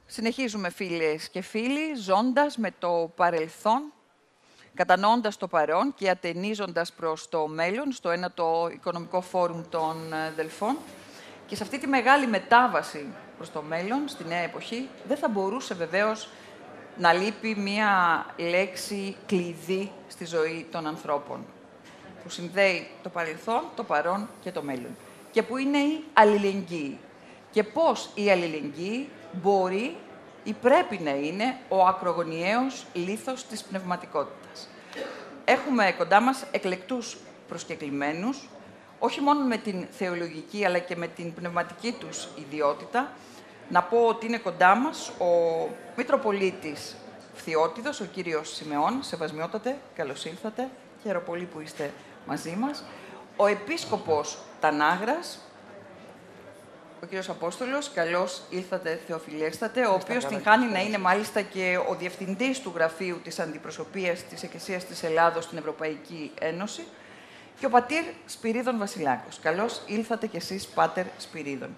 Συνεχίζουμε, φίλες και φίλοι, ζώντας με το παρελθόν, κατανοώντας το παρόν και ατενίζοντας προς το μέλλον, στο ένατο Οικονομικό Φόρουμ των Δελφών. Και σε αυτή τη μεγάλη μετάβαση προς το μέλλον, στη νέα εποχή, δεν θα μπορούσε βεβαίως να λείπει μία λέξη κλειδί στη ζωή των ανθρώπων, που συνδέει το παρελθόν, το παρόν και το μέλλον. Και που είναι η αλληλεγγύη. Και πώς η αλληλεγγύη μπορεί ή πρέπει να είναι ο ακρογωνιαίος λίθος της πνευματικότητας. Έχουμε κοντά μας εκλεκτούς προσκεκλημένους, όχι μόνο με την θεολογική, αλλά και με την πνευματική τους ιδιότητα. Να πω ότι είναι κοντά μας ο Μητροπολίτης Φθιώτιδος, ο κύριος Σιμεών. Σεβασμιότατε, καλώς ήλθατε. Χαίρομαι πολύ που είστε μαζί μας. Ο Επίσκοπος Τανάγρας, ο κύριος Απόστολος, καλώς ήλθατε, Θεοφιλέστατε, ο οποίος την χάνει να είναι μάλιστα και ο διευθυντής του Γραφείου της Αντιπροσωπείας της Εκκλησίας της Ελλάδος στην Ευρωπαϊκή Ένωση, και ο πατήρ Σπυρίδων Βασιλάκος. Καλώς ήλθατε κι εσείς, πάτερ Σπυρίδων.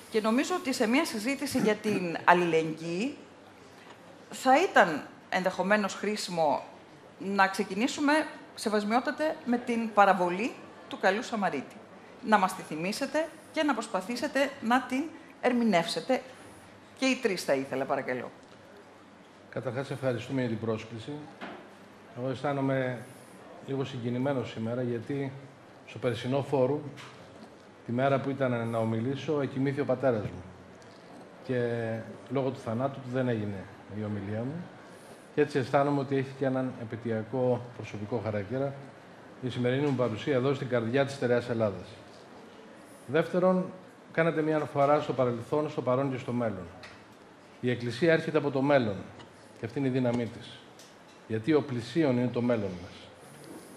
Και νομίζω ότι σε μια συζήτηση για την αλληλεγγύη θα ήταν ενδεχομένως χρήσιμο να ξεκινήσουμε, σεβασμιότατε, με την παραβολή του καλού Σαμαρίτη. Να μας τη θυμίσετε και να προσπαθήσετε να την ερμηνεύσετε. Και οι τρεις θα ήθελα, παρακαλώ. Καταρχάς, ευχαριστούμε για την πρόσκληση. Εγώ αισθάνομαι λίγο συγκινημένος σήμερα, γιατί στο περσινό φόρουμ, τη μέρα που ήταν να ομιλήσω, εκοιμήθη ο πατέρας μου. Και λόγω του θανάτου του δεν έγινε η ομιλία μου. Και έτσι αισθάνομαι ότι έχει και έναν επαιτειακό προσωπικό χαρακτήρα η σημερινή μου παρουσία εδώ στην καρδιά της στερεάς Ελλάδας. Δεύτερον, κάνατε μια αναφορά στο παρελθόν, στο παρόν και στο μέλλον. Η Εκκλησία έρχεται από το μέλλον και αυτή είναι η δύναμή της. Γιατί ο πλησίον είναι το μέλλον μας.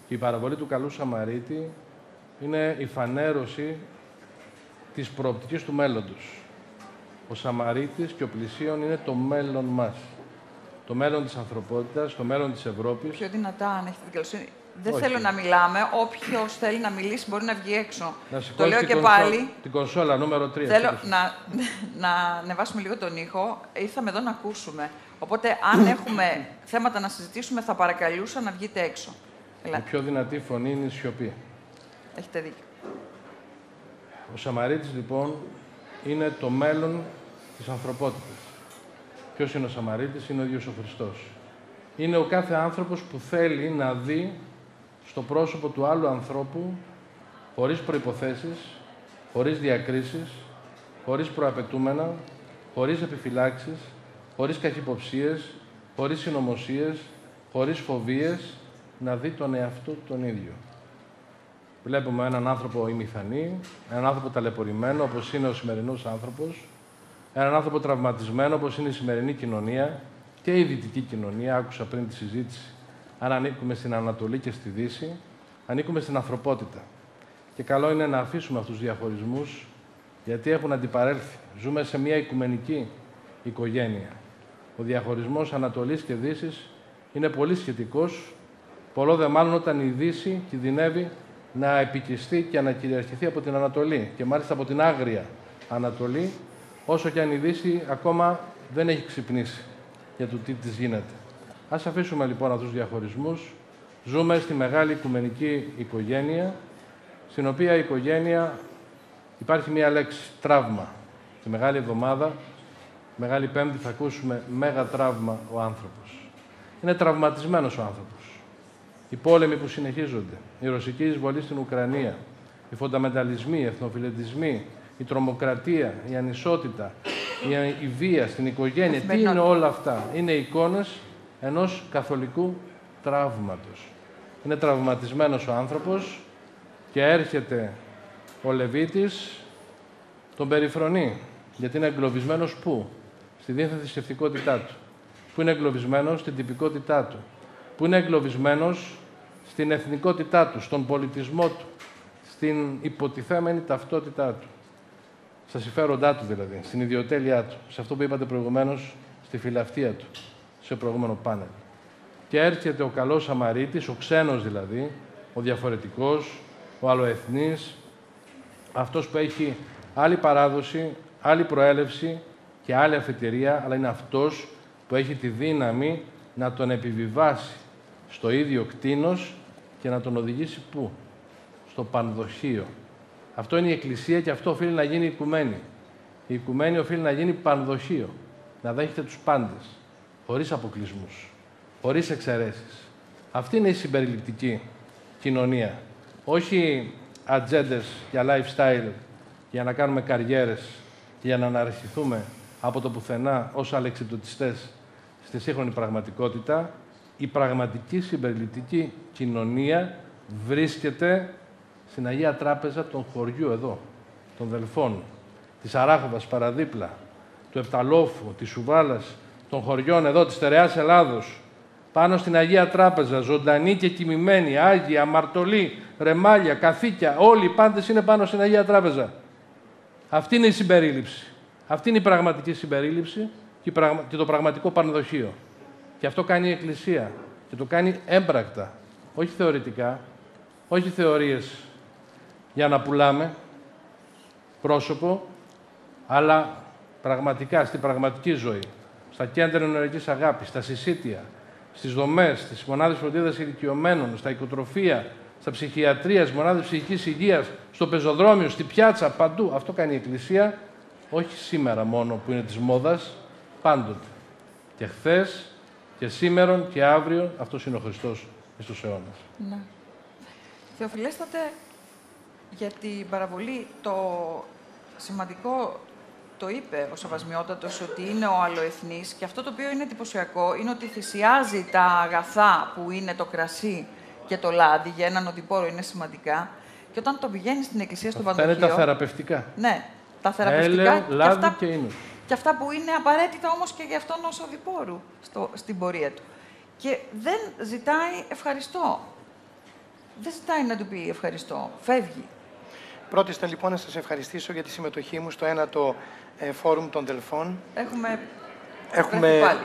Και η παραβολή του καλού Σαμαρίτη είναι η φανέρωση της προοπτικής του μέλλοντος. Ο Σαμαρίτης και ο πλησίον είναι το μέλλον μας. Το μέλλον της ανθρωπότητας, το μέλλον της Ευρώπης. Πιο δυνατά, αν έχετε την καλοσύνη. Δεν θέλω να μιλάμε. Όποιος θέλει να μιλήσει μπορεί να βγει έξω. Το λέω και πάλι. Την κονσόλα νούμερο 3. Θέλω να ανεβάσουμε λίγο τον ήχο. Ήρθαμε εδώ να ακούσουμε. Οπότε, αν έχουμε θέματα να συζητήσουμε, θα παρακαλούσα να βγείτε έξω. Η πιο δυνατή φωνή είναι η σιωπή. Έχετε δίκιο. Ο Σαμαρίτης, λοιπόν, είναι το μέλλον της ανθρωπότητας. Ποιος είναι ο Σαμαρίτης? Είναι ο ίδιος ο Χριστός. Είναι ο κάθε άνθρωπος που θέλει να δει στο πρόσωπο του άλλου ανθρώπου, χωρίς προϋποθέσεις, χωρίς διακρίσεις, χωρίς προαπαιτούμενα, χωρίς επιφυλάξεις, χωρίς καχυποψίες, χωρίς συνωμοσίες, χωρίς φοβίες, να δει τον εαυτό τον ίδιο. Βλέπουμε έναν άνθρωπο ημιθανή, έναν άνθρωπο ταλαιπωρημένο, όπως είναι ο σημερινός άνθρωπος, έναν άνθρωπο τραυματισμένο, όπως είναι η σημερινή κοινωνία και η δυτική κοινωνία. Άκουσα πριν τη συζήτηση. Αν ανήκουμε στην Ανατολή και στη Δύση, ανήκουμε στην ανθρωπότητα. Και καλό είναι να αφήσουμε αυτούς τους διαχωρισμούς, γιατί έχουν αντιπαρέλθει. Ζούμε σε μια οικουμενική οικογένεια. Ο διαχωρισμός Ανατολής και Δύσης είναι πολύ σχετικός, πολλό δε μάλλον όταν η Δύση κινδυνεύει να επικιστεί και να κυριαρχηθεί από την Ανατολή, και μάλιστα από την άγρια Ανατολή, όσο και αν η Δύση ακόμα δεν έχει ξυπνήσει για το τι της γίνεται. Ας αφήσουμε λοιπόν αυτούς τους διαχωρισμούς. Ζούμε στη μεγάλη οικουμενική οικογένεια, στην οποία η οικογένεια υπάρχει μία λέξη, τραύμα. Τη Μεγάλη Εβδομάδα, Μεγάλη Πέμπτη, θα ακούσουμε μέγα τραύμα ο άνθρωπος. Είναι τραυματισμένος ο άνθρωπος. Οι πόλεμοι που συνεχίζονται, η ρωσική εισβολή στην Ουκρανία, οι φονταμενταλισμοί, οι εθνοφιλετισμοί, η τρομοκρατία, η ανισότητα, η βία στην οικογένεια. Τι είναι όλα αυτά? Είναι εικόνες ενός καθολικού τραύματος. Είναι τραυματισμένος ο άνθρωπος και έρχεται ο Λεβίτης, τον περιφρονεί. Γιατί είναι εγκλωβισμένος πού? Στη δίθεν θρησκευτικότητά του. Που είναι εγκλωβισμένος στην τυπικότητά του. Που είναι εγκλωβισμένος στην εθνικότητά του, στον πολιτισμό του, στην υποτιθέμενη ταυτότητά του. Στα συμφέροντά του δηλαδή, στην ιδιοτέλειά του, σε αυτό που είπατε προηγουμένως, στη φιλαυτία του, σε προηγούμενο πάνελ. Και έρχεται ο καλός Σαμαρίτης, ο ξένος δηλαδή, ο διαφορετικός, ο αλλοεθνής, αυτός που έχει άλλη παράδοση, άλλη προέλευση και άλλη αφετηρία, αλλά είναι αυτός που έχει τη δύναμη να τον επιβιβάσει στο ίδιο κτήνος και να τον οδηγήσει πού? Στο πανδοχείο. Αυτό είναι η Εκκλησία και αυτό οφείλει να γίνει η οικουμένη. Η οικουμένη οφείλει να γίνει πανδοχείο. Να δέχεται τους πάντες, χωρίς αποκλεισμούς, χωρίς εξαιρέσεις. Αυτή είναι η συμπεριληπτική κοινωνία. Όχι ατζέντες για lifestyle, για να κάνουμε καριέρες, για να αναρριχηθούμε από το πουθενά ως αλεξιπτωτιστές στη σύγχρονη πραγματικότητα. Η πραγματική συμπεριληπτική κοινωνία βρίσκεται στην Αγία Τράπεζα των χωριού εδώ, των Δελφών, της Αράχοβας παραδίπλα, του Επταλόφου, της Σουβάλας, των χωριών εδώ της στερεάς Ελλάδος, πάνω στην Αγία Τράπεζα, ζωντανή και κοιμημένη, Άγιοι, αμαρτωλοί, ρεμάλια, καθήκια, όλοι οι πάντες είναι πάνω στην Αγία Τράπεζα. Αυτή είναι η συμπερίληψη. Αυτή είναι η πραγματική συμπερίληψη και το πραγματικό πανδοχείο. Και αυτό κάνει η Εκκλησία. Και το κάνει έμπρακτα, όχι θεωρητικά, όχι θεωρίες για να πουλάμε πρόσωπο, αλλά πραγματικά, στην πραγματική ζωή, στα κέντρα ενεργειακής αγάπης, στα συσίτια, στις δομές, στις μονάδες φροντίδας ηλικιωμένων, στα οικοτροφεία, στα ψυχιατρία, στις μονάδες ψυχικής υγείας, στο πεζοδρόμιο, στη πιάτσα, παντού. Αυτό κάνει η Εκκλησία, όχι σήμερα μόνο που είναι της μόδας, πάντοτε. Και χθες και σήμερον και αύριο, αυτός είναι ο Χριστός εις τους αιώνας. Ναι. Θεοφιλέστατε, για την παραβολή, το σημαντικό το είπε ο Σεβασμιότατος, ότι είναι ο αλλοεθνής, και αυτό το οποίο είναι εντυπωσιακό είναι ότι θυσιάζει τα αγαθά που είναι το κρασί και το λάδι, για έναν οδηπόρο είναι σημαντικά, και όταν το πηγαίνει στην εκκλησία στο Πανδοχείο... Αυτά είναι τα θεραπευτικά. Ναι, τα θεραπευτικά. Έλαιο, λάδι και ίνους. Και αυτά που είναι απαραίτητα όμως και για αυτόν ως οδηπόρου στην πορεία του. Και δεν ζητάει ευχαριστώ. Δεν ζητάει να του πει ευχαριστώ. Φεύγει. Πρώτιστα λοιπόν να σας ευχαριστήσω για τη συμμετοχή μου στο 9ο Φόρουμ των Δελφών.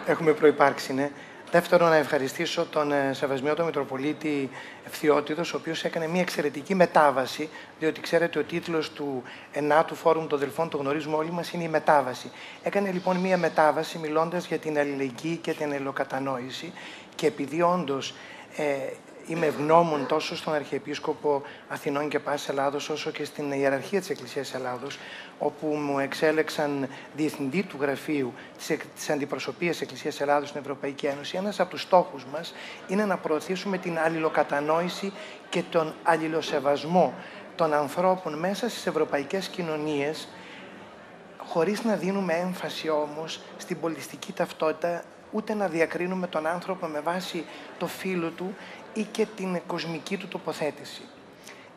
Έχουμε προϋπάρξει, ναι. Δεύτερον, να ευχαριστήσω τον Σεβασμιότατο Μητροπολίτη Ευθυότιδος, ο οποίος έκανε μια εξαιρετική μετάβαση, διότι ξέρετε ο τίτλος του 9ου Φόρουμ των Δελφών, το γνωρίζουμε όλοι μας, είναι η μετάβαση. Έκανε λοιπόν μια μετάβαση μιλώντας για την αλληλεγγύη και την αλληλοκατανόηση, και επειδή όντως είμαι ευγνώμων τόσο στον Αρχιεπίσκοπο Αθηνών και Πάσης Ελλάδος, όσο και στην ιεραρχία της Εκκλησίας Ελλάδος, όπου μου εξέλεξαν διευθυντή του γραφείου της Αντιπροσωπείας Εκκλησίας Ελλάδος στην Ευρωπαϊκή Ένωση. Ένας από τους στόχους μας είναι να προωθήσουμε την αλληλοκατανόηση και τον αλληλοσεβασμό των ανθρώπων μέσα στις ευρωπαϊκές κοινωνίες, χωρίς να δίνουμε έμφαση όμως στην πολιτιστική ταυτότητα, ούτε να διακρίνουμε τον άνθρωπο με βάση το φύλο του ή και την κοσμική του τοποθέτηση.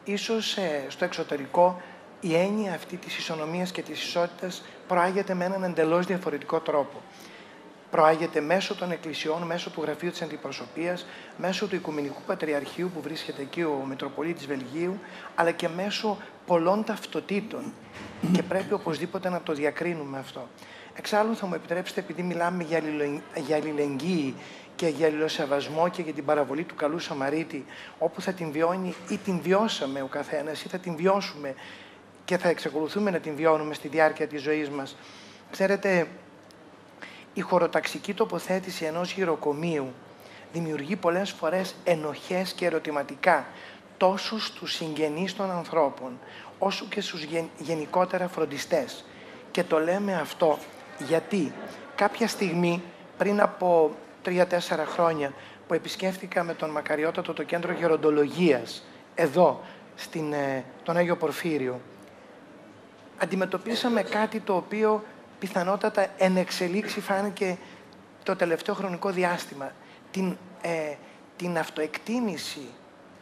Ίσως στο εξωτερικό η έννοια αυτή της ισονομίας και της ισότητας προάγεται με έναν εντελώς διαφορετικό τρόπο. Προάγεται μέσω των εκκλησιών, μέσω του Γραφείου της Αντιπροσωπείας, μέσω του Οικουμενικού Πατριαρχείου που βρίσκεται εκεί ο Μητροπολίτης Βελγίου, αλλά και μέσω πολλών ταυτοτήτων. Και πρέπει οπωσδήποτε να το διακρίνουμε αυτό. Εξάλλου θα μου επιτρέψετε, επειδή μιλάμε για αλληλεγγύη και για αλληλοσεβασμό και για την παραβολή του καλού Σαμαρίτη, όπου θα την βιώνει ή την βιώσαμε ο καθένας ή θα την βιώσουμε και θα εξακολουθούμε να την βιώνουμε στη διάρκεια της ζωής μας. Ξέρετε, η χωροταξική τοποθέτηση ενός γυροκομείου δημιουργεί πολλές φορές ενοχές και ερωτηματικά τόσο στους συγγενείς των ανθρώπων, όσο και στους γενικότερα φροντιστές. Και το λέμε αυτό γιατί κάποια στιγμή, πριν από 3-4 χρόνια, που επισκέφτηκα με τον Μακαριότατο το κέντρο γεροντολογίας, εδώ, τον Άγιο Πορφύριο, αντιμετωπίσαμε κάτι το οποίο πιθανότατα εν εξελίξει φάνηκε το τελευταίο χρονικό διάστημα. Την αυτοεκτίμηση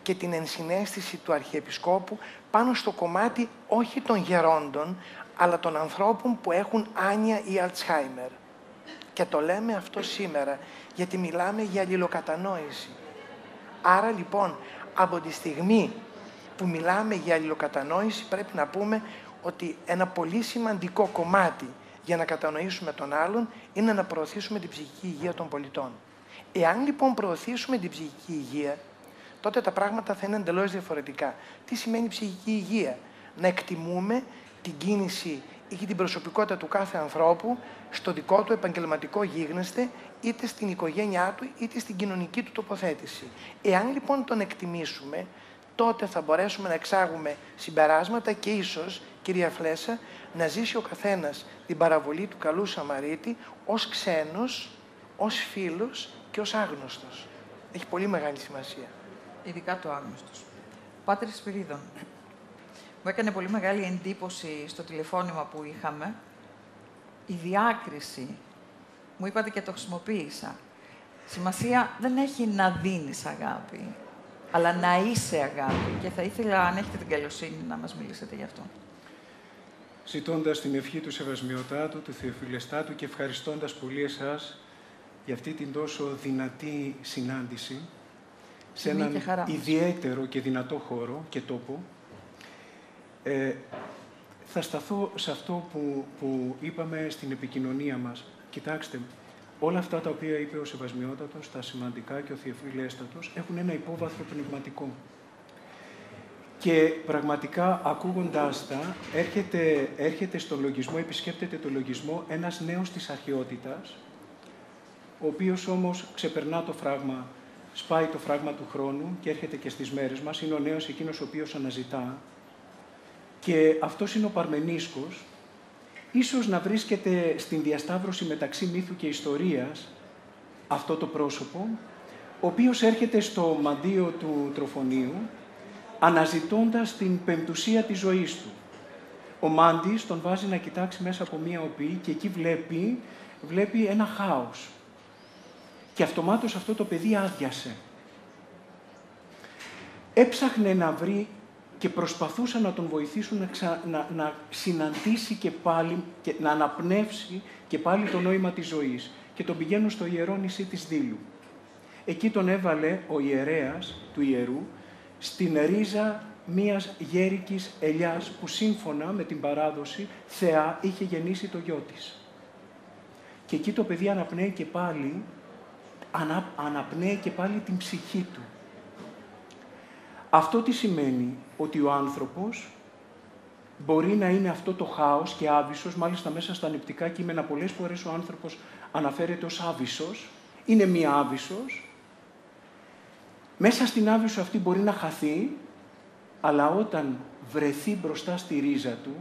και την ενσυναίσθηση του Αρχιεπισκόπου πάνω στο κομμάτι όχι των γερόντων, αλλά των ανθρώπων που έχουν άνοια ή Αλτσχάιμερ. Και το λέμε αυτό σήμερα, γιατί μιλάμε για αλληλοκατανόηση. Άρα λοιπόν, από τη στιγμή που μιλάμε για αλληλοκατανόηση, πρέπει να πούμε ότι ένα πολύ σημαντικό κομμάτι για να κατανοήσουμε τον άλλον είναι να προωθήσουμε την ψυχική υγεία των πολιτών. Εάν λοιπόν προωθήσουμε την ψυχική υγεία, τότε τα πράγματα θα είναι εντελώς διαφορετικά. Τι σημαίνει ψυχική υγεία? Να εκτιμούμε την κίνηση ή την προσωπικότητα του κάθε ανθρώπου στο δικό του επαγγελματικό γίγνεσθε, είτε στην οικογένειά του, είτε στην κοινωνική του τοποθέτηση. Εάν λοιπόν τον εκτιμήσουμε, τότε θα μπορέσουμε να εξάγουμε συμπεράσματα και ίσως, κυρία Φλέσσα, να ζήσει ο καθένας την παραβολή του καλού Σαμαρίτη ως ξένος, ως φίλος και ως άγνωστος. Έχει πολύ μεγάλη σημασία. Ειδικά το άγνωστος. Πάτερ Σπυρίδων, μου έκανε πολύ μεγάλη εντύπωση στο τηλεφώνημα που είχαμε η διάκριση. Μου είπατε και το χρησιμοποίησα. Σημασία δεν έχει να δίνεις αγάπη, αλλά να είσαι αγάπη. Και θα ήθελα, αν έχετε την καλοσύνη, να μας μιλήσετε γι' αυτό. Ζητώντας την ευχή του Σεβασμιωτάτου, του Θεοφιλεστάτου και ευχαριστώντας πολύ εσάς για αυτή την τόσο δυνατή συνάντηση σε έναν ιδιαίτερο και δυνατό χώρο και τόπο, θα σταθώ σε αυτό που είπαμε στην επικοινωνία μας. Κοιτάξτε, όλα αυτά τα οποία είπε ο Σεβασμιότατος, τα σημαντικά και ο Θεοφιλέστατος, έχουν ένα υπόβαθρο πνευματικό. Και πραγματικά, ακούγοντάς τα, έρχεται στο λογισμό, επισκέπτεται το λογισμό ένας νέος της αρχαιότητας, ο οποίος όμως ξεπερνά το φράγμα, σπάει το φράγμα του χρόνου και έρχεται και στις μέρες μας. Είναι ο νέος εκείνος ο οποίος αναζητά. Και αυτός είναι ο Παρμενίσκος, ίσως να βρίσκεται στην διασταύρωση μεταξύ μύθου και ιστορίας αυτό το πρόσωπο, ο οποίος έρχεται στο μαντίο του Τροφονίου, αναζητώντας την πεμπτουσία της ζωής του. Ο Μάντης τον βάζει να κοιτάξει μέσα από μία οπή και εκεί βλέπει ένα χάος. Και αυτομάτως αυτό το παιδί άδειασε. Έψαχνε να βρει και προσπαθούσαν να τον βοηθήσουν να συναντήσει και πάλι, και να αναπνεύσει και πάλι το νόημα της ζωής. Και τον πηγαίνουν στο ιερό νησί της Δήλου. Εκεί τον έβαλε ο ιερέας του ιερού στην ρίζα μίας γέρικης ελιάς που σύμφωνα με την παράδοση θεά είχε γεννήσει το γιο της. Και εκεί το παιδί αναπνέει και πάλι την ψυχή του. Αυτό τι σημαίνει? Ότι ο άνθρωπος μπορεί να είναι αυτό το χάος και άβυσσος, μάλιστα μέσα στα νηπτικά κείμενα πολλές φορές ο άνθρωπος αναφέρεται ως άβυσσος, είναι μία άβυσσος. Μέσα στην άβυσσο αυτή μπορεί να χαθεί, αλλά όταν βρεθεί μπροστά στη ρίζα του,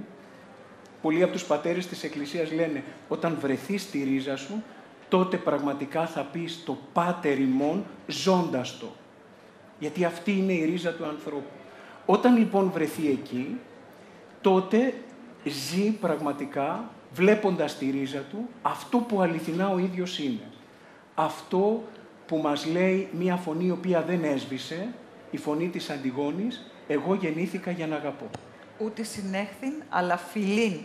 πολλοί από τους πατέρες της Εκκλησίας λένε, όταν βρεθεί στη ρίζα σου, τότε πραγματικά θα πεις το Πάτερ ημών ζώντας το. Γιατί αυτή είναι η ρίζα του ανθρώπου. Όταν λοιπόν βρεθεί εκεί, τότε ζει πραγματικά, βλέποντας τη ρίζα του, αυτό που αληθινά ο ίδιος είναι. Αυτό που μας λέει μία φωνή η οποία δεν έσβησε, η φωνή της Αντιγόνης, εγώ γεννήθηκα για να αγαπώ. Ούτε συνέχθην, αλλά φιλήν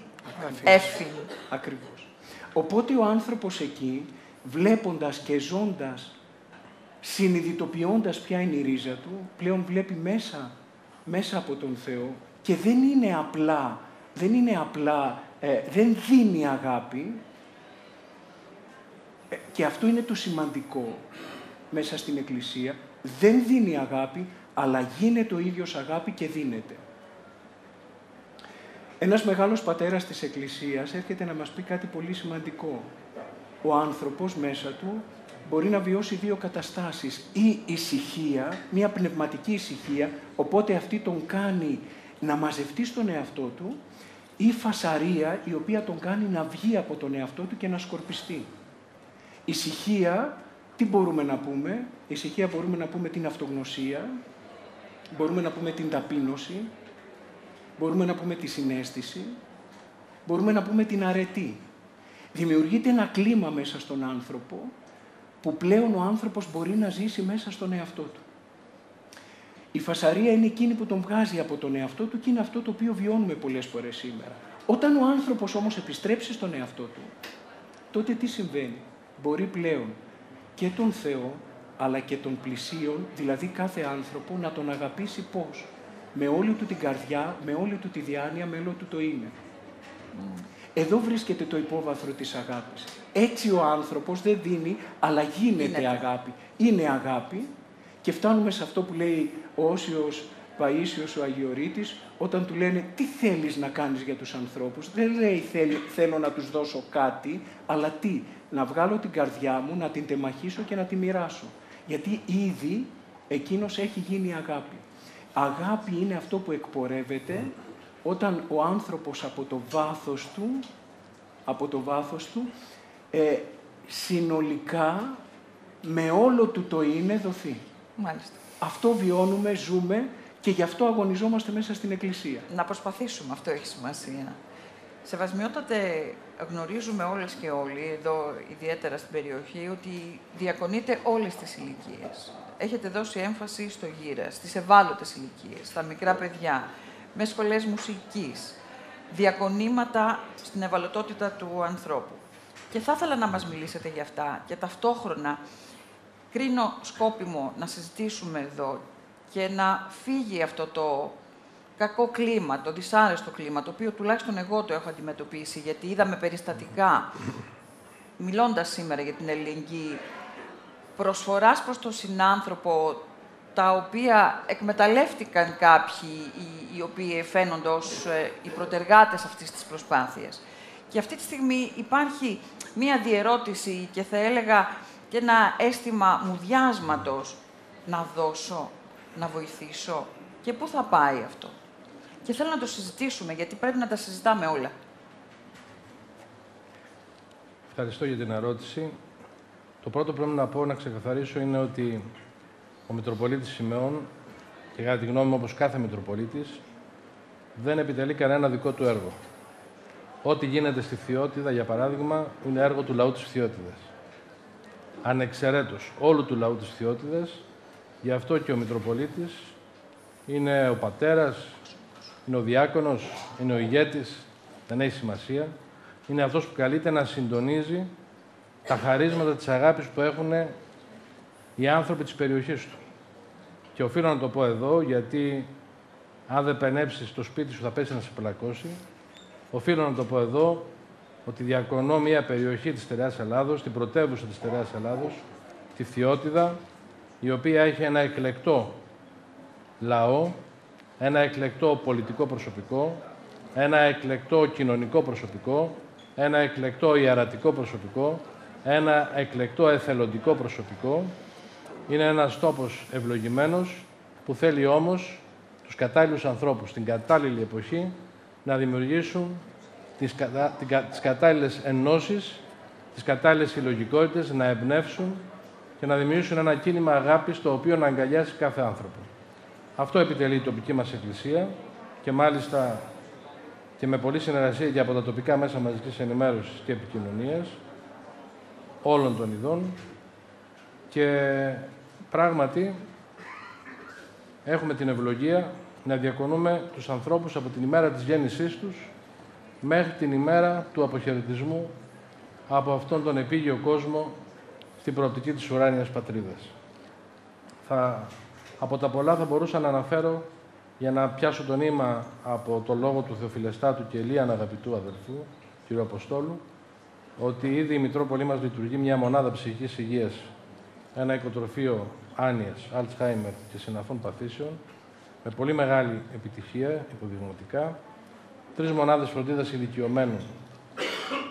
έφην. Ακριβώς. Οπότε ο άνθρωπος εκεί, βλέποντας και ζώντας, συνειδητοποιώντας ποια είναι η ρίζα του, πλέον βλέπει μέσα από τον Θεό και δεν δίνει αγάπη, και αυτό είναι το σημαντικό μέσα στην Εκκλησία, δεν δίνει αγάπη, αλλά γίνεται ο ίδιος αγάπη και δίνεται. Ένας μεγάλος πατέρας της Εκκλησίας έρχεται να μας πει κάτι πολύ σημαντικό. Ο άνθρωπος μέσα του μπορεί να βιώσει δύο καταστάσεις. Ή ησυχία, μια πνευματική ησυχία, οπότε αυτή τον κάνει να μαζευτεί στον εαυτό του, ή φασαρία, η οποία τον κάνει να βγει από τον εαυτό του και να σκορπιστεί. Ησυχία, τι μπορούμε να πούμε? Ησυχία μπορούμε να πούμε την αυτογνωσία, μπορούμε να πούμε την ταπείνωση, μπορούμε να πούμε τη συναίσθηση, μπορούμε να πούμε την αρετή. Δημιουργείται ένα κλίμα μέσα στον άνθρωπο, που πλέον ο άνθρωπος μπορεί να ζήσει μέσα στον εαυτό του. Η φασαρία είναι εκείνη που τον βγάζει από τον εαυτό του και είναι αυτό το οποίο βιώνουμε πολλές φορές σήμερα. Όταν ο άνθρωπος όμως επιστρέψει στον εαυτό του, τότε τι συμβαίνει? Μπορεί πλέον και τον Θεό, αλλά και τον πλησίον, δηλαδή κάθε άνθρωπο, να τον αγαπήσει πώς? Με όλη του την καρδιά, με όλη του τη διάνοια, με όλο του το είναι. Εδώ βρίσκεται το υπόβαθρο της αγάπης. Έτσι ο άνθρωπος δεν δίνει, αλλά γίνεται αγάπη. Είναι αγάπη και φτάνουμε σε αυτό που λέει ο Όσιος Παΐσιος ο Αγιορείτης, όταν του λένε «Τι θέλεις να κάνεις για τους ανθρώπους?» Δεν λέει «Θέλω να τους δώσω κάτι», αλλά τι? Να βγάλω την καρδιά μου, να την τεμαχίσω και να τη μοιράσω. Γιατί ήδη εκείνος έχει γίνει αγάπη. Αγάπη είναι αυτό που εκπορεύεται όταν ο άνθρωπος από το βάθος του, συνολικά με όλο του το είναι δοθεί. Μάλιστα. Αυτό βιώνουμε, ζούμε και γι' αυτό αγωνιζόμαστε μέσα στην Εκκλησία. Να προσπαθήσουμε, αυτό έχει σημασία. Σεβασμιότατε, γνωρίζουμε όλες και όλοι, εδώ ιδιαίτερα στην περιοχή, ότι διακονείτε όλες τις ηλικίες. Έχετε δώσει έμφαση στο γύρα, στις ευάλωτες ηλικίες, στα μικρά παιδιά, με σχολές μουσικής, διακονήματα στην ευαλωτότητα του ανθρώπου. Και θα ήθελα να μας μιλήσετε για αυτά και ταυτόχρονα κρίνω σκόπιμο να συζητήσουμε εδώ και να φύγει αυτό το κακό κλίμα, το δυσάρεστο κλίμα, το οποίο τουλάχιστον εγώ το έχω αντιμετωπίσει, γιατί είδαμε περιστατικά, μιλώντας σήμερα για την αλληλεγγύη, προσφοράς προς τον συνάνθρωπο, τα οποία εκμεταλλεύτηκαν κάποιοι οι οποίοι φαίνονται ως οι προτεργάτες αυτής της προσπάθειας. Και αυτή τη στιγμή υπάρχει μία διερώτηση και θα έλεγα και ένα αίσθημα μουδιάσματος, να δώσω, να βοηθήσω και πού θα πάει αυτό. Και θέλω να το συζητήσουμε, γιατί πρέπει να τα συζητάμε όλα. Ευχαριστώ για την ερώτηση. Το πρώτο που πρέπει να πω, να ξεκαθαρίσω, είναι ότι ο Μητροπολίτης Σιμεών, και κατά τη γνώμη μου όπως κάθε Μητροπολίτης, δεν επιτελεί κανένα δικό του έργο. Ό,τι γίνεται στη Φθιώτιδα, για παράδειγμα, είναι έργο του λαού της Φθιώτιδας. Ανεξαιρέτως όλου του λαού της Φθιώτιδας, γι' αυτό και ο Μητροπολίτης είναι ο πατέρας, είναι ο διάκονος, είναι ο ηγέτης, δεν έχει σημασία. Είναι αυτός που καλείται να συντονίζει τα χαρίσματα της αγάπης που έχουν οι άνθρωποι της περιοχής του. Και οφείλω να το πω εδώ, γιατί αν δεν πενέψεις το σπίτι σου θα πέσει να σε πλακώσει. Οφείλω να το πω εδώ, ότι διακονώ μια περιοχή της Στερεάς Ελλάδος, την πρωτεύουσα της Στερεάς Ελλάδος, τη Φθιώτιδα, η οποία έχει ένα εκλεκτό λαό, ένα εκλεκτό πολιτικό προσωπικό, ένα εκλεκτό κοινωνικό προσωπικό, ένα εκλεκτό ιερατικό προσωπικό, ένα εκλεκτό εθελοντικό προσωπικό. Είναι ένας τόπος ευλογημένος, που θέλει όμως τους κατάλληλους ανθρώπους στην κατάλληλη εποχή να δημιουργήσουν τις κατάλληλες ενώσεις, τις κατάλληλες συλλογικότητες, να εμπνεύσουν και να δημιουργήσουν ένα κίνημα αγάπης το οποίο να αγκαλιάσει κάθε άνθρωπο. Αυτό επιτελεί η τοπική μας Εκκλησία και μάλιστα και με πολλή συνεργασία και από τα τοπικά μέσα μαζικής ενημέρωσης και επικοινωνίας όλων των ειδών, και πράγματι έχουμε την ευλογία να διακονούμε τους ανθρώπους από την ημέρα της γέννησής τους μέχρι την ημέρα του αποχαιρετισμού από αυτόν τον επίγειο κόσμο στην προοπτική της ουράνιας πατρίδας. Από τα πολλά θα μπορούσα να αναφέρω, για να πιάσω το νήμα από το λόγο του Θεοφιλεστάτου και Ηλίαν αγαπητού αδελφού, κ. Αποστόλου, ότι ήδη η Μητρόπολη μας λειτουργεί μια μονάδα ψυχικής υγείας, ένα οικοτροφείο άνοιας, Αλτσχάιμερ και συναφών παθήσεων, με πολύ μεγάλη επιτυχία υποδειγματικά, 3 μονάδες φροντίδας ηλικιωμένων,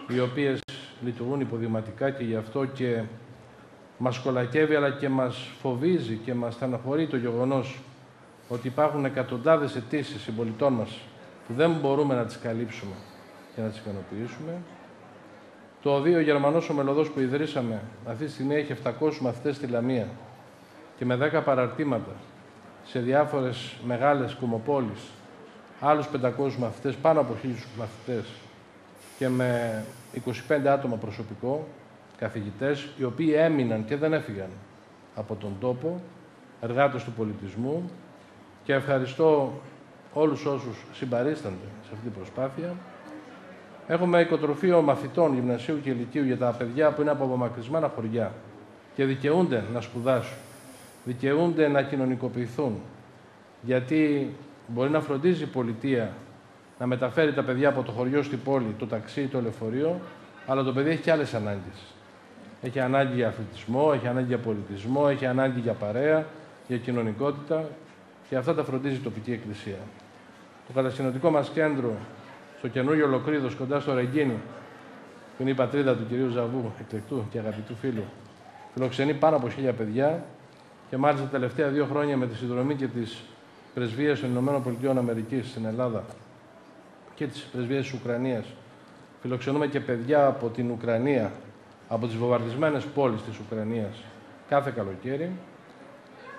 οι οποίες λειτουργούν υποδειγματικά, και γι' αυτό και μας κολακεύει αλλά και μας φοβίζει και μας στεναχωρεί το γεγονός ότι υπάρχουν εκατοντάδες αιτήσεις συμπολιτών μας που δεν μπορούμε να τις καλύψουμε και να τις ικανοποιήσουμε. Το οδείο Γερμανός Ομελωδός που ιδρύσαμε αυτή τη στιγμή έχει 700 μαθητές στη Λαμία και με 10 παραρτήματα σε διάφορες μεγάλες κομμοπόλεις, άλλους 500 μαθητές, πάνω από 1000 μαθητές και με 25 άτομα προσωπικό, καθηγητές, οι οποίοι έμειναν και δεν έφυγαν από τον τόπο, εργάτες του πολιτισμού, και ευχαριστώ όλους όσους συμπαρίστανται σε αυτή την προσπάθεια. Έχουμε οικοτροφείο μαθητών γυμνασίου και ηλικίου για τα παιδιά που είναι από απομακρυσμένα χωριά και δικαιούνται να σπουδάσουν, δικαιούνται να κοινωνικοποιηθούν, γιατί μπορεί να φροντίζει η πολιτεία να μεταφέρει τα παιδιά από το χωριό στην πόλη, το ταξί ή το λεωφορείο, αλλά το παιδί έχει και άλλες ανάγκες. Έχει ανάγκη για αθλητισμό, έχει ανάγκη για πολιτισμό, έχει ανάγκη για παρέα, για κοινωνικότητα, και αυτά τα φροντίζει η τοπική εκκλησία. Το κατασκηνωτικό μας κέντρο στο καινούριο Λοκρίδος, κοντά στο Ρεγκίνι, που είναι η πατρίδα του κυρίου Ζαβού, εκλεκτού και αγαπητού φίλου, φιλοξενεί πάνω από 1000 παιδιά και μάλιστα τα τελευταία 2 χρόνια με τη συνδρομή και της πρεσβείας των ΗΠΑ στην Ελλάδα και της πρεσβείας της Ουκρανίας, φιλοξενούμε και παιδιά από την Ουκρανία, από τις βομβαρδισμένες πόλεις της Ουκρανίας κάθε καλοκαίρι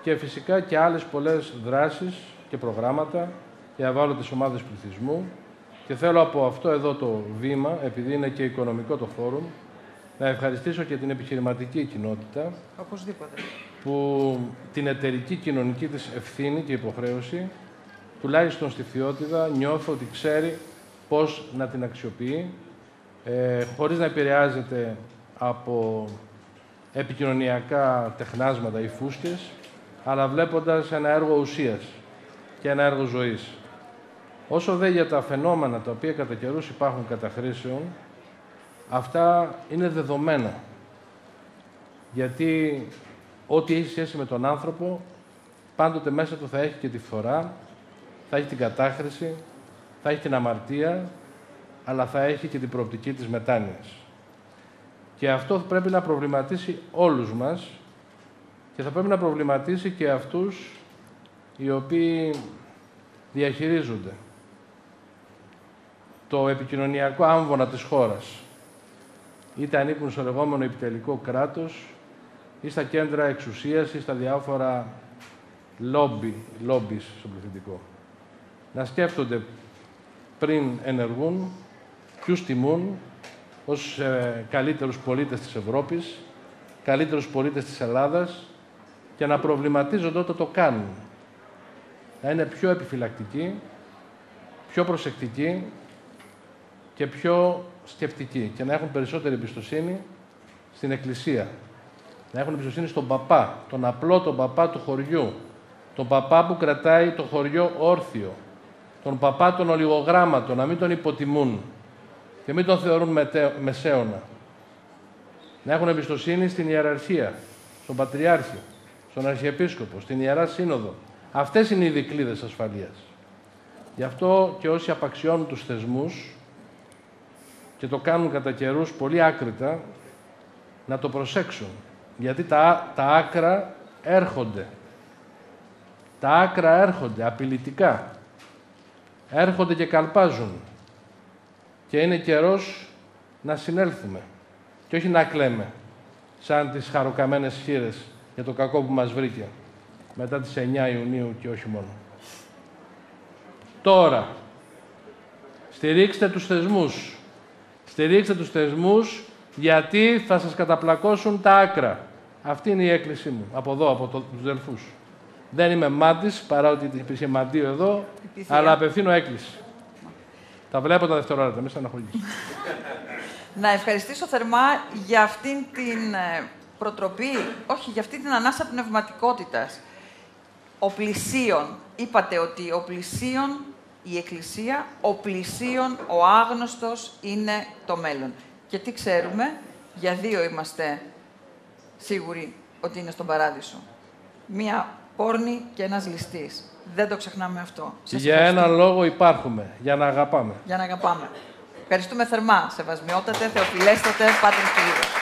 και φυσικά και άλλες πολλές δράσεις και προγράμματα για ευάλωτες ομάδες πληθυσμού. Και θέλω από αυτό εδώ το βήμα, επειδή είναι και οικονομικό το φόρουμ, να ευχαριστήσω και την επιχειρηματική κοινότητα, οπωσδήποτε, που την εταιρική κοινωνική της ευθύνη και υποχρέωση, τουλάχιστον στη Φθιώτιδα, νιώθω ότι ξέρει πώς να την αξιοποιεί, χωρίς να επηρεάζεται από επικοινωνιακά τεχνάσματα ή φούσκες, αλλά βλέποντας ένα έργο ουσίας και ένα έργο ζωής. Όσο δε για τα φαινόμενα τα οποία κατά καιρούς υπάρχουν καταχρήσεων, αυτά είναι δεδομένα. Γιατί ό,τι έχει σχέση με τον άνθρωπο, πάντοτε μέσα του θα έχει και τη φθορά, θα έχει την κατάχρηση, θα έχει την αμαρτία, αλλά θα έχει και την προοπτική της μετάνοιας. Και αυτό πρέπει να προβληματίσει όλους μας και θα πρέπει να προβληματίσει και αυτούς οι οποίοι διαχειρίζονται το επικοινωνιακό άμβονα της χώρας, είτε ανήκουν στο λεγόμενο επιτελικό κράτος ή στα κέντρα εξουσίας ή στα διάφορα λόμπις στο πληθυντικό. Να σκέφτονται πριν ενεργούν, ποιους τιμούν ως καλύτερους πολίτες της Ευρώπης, καλύτερους πολίτες της Ελλάδας και να προβληματίζονται όταν το κάνουν. Να είναι πιο επιφυλακτικοί, πιο προσεκτικοί και πιο σκεπτικοί και να έχουν περισσότερη εμπιστοσύνη στην Εκκλησία. Να έχουν εμπιστοσύνη στον παπά, τον απλό τον παπά του χωριού, τον παπά που κρατάει το χωριό όρθιο, τον παπά τον ολιγογράμματο, να μην τον υποτιμούν και μην τον θεωρούν μεσαίωνα. Να έχουν εμπιστοσύνη στην ιεραρχία, στον Πατριάρχη, στον Αρχιεπίσκοπο, στην Ιερά Σύνοδο. Αυτές είναι οι δικλείδες ασφαλείας. Γι' αυτό και όσοι απαξιώνουν τους θεσμούς και το κάνουν κατά καιρούς πολύ άκρητα, να το προσέξουν. Γιατί τα άκρα έρχονται. Τα άκρα έρχονται απειλητικά. Έρχονται και καλπάζουν. Και είναι καιρός να συνέλθουμε. Και όχι να κλαίμε, σαν τις χαροκαμένες χήρες για το κακό που μας βρήκε μετά τις 9 Ιουνίου και όχι μόνο. Τώρα, στηρίξτε τους θεσμούς. Στηρίξτε τους θεσμούς γιατί θα σας καταπλακώσουν τα άκρα. Αυτή είναι η έκκλησή μου, από εδώ, από τους Δελφούς. Δεν είμαι μάντης, παρά ότι υπήρχε μαντίο εδώ, αλλά απευθύνω έκκληση. Τα βλέπω τα δευτερόλεπτα, μην στεναχωρείτε. Να ευχαριστήσω θερμά για αυτήν την προτροπή, όχι, για αυτή την ανάσα πνευματικότητας. Ο πλησίον, είπατε ότι ο πλησίον, η Εκκλησία, ο πλησίον, ο άγνωστος είναι το μέλλον. Και τι ξέρουμε, για 2 είμαστε σίγουροι ότι είναι στον Παράδεισο. Μία πόρνη και ένας ληστής. Δεν το ξεχνάμε αυτό. Και για έναν λόγο υπάρχουμε, για να αγαπάμε. Για να αγαπάμε. Ευχαριστούμε θερμά, σεβασμιότατε, θεοφιλέστατε, Πάτερ Κυρίως.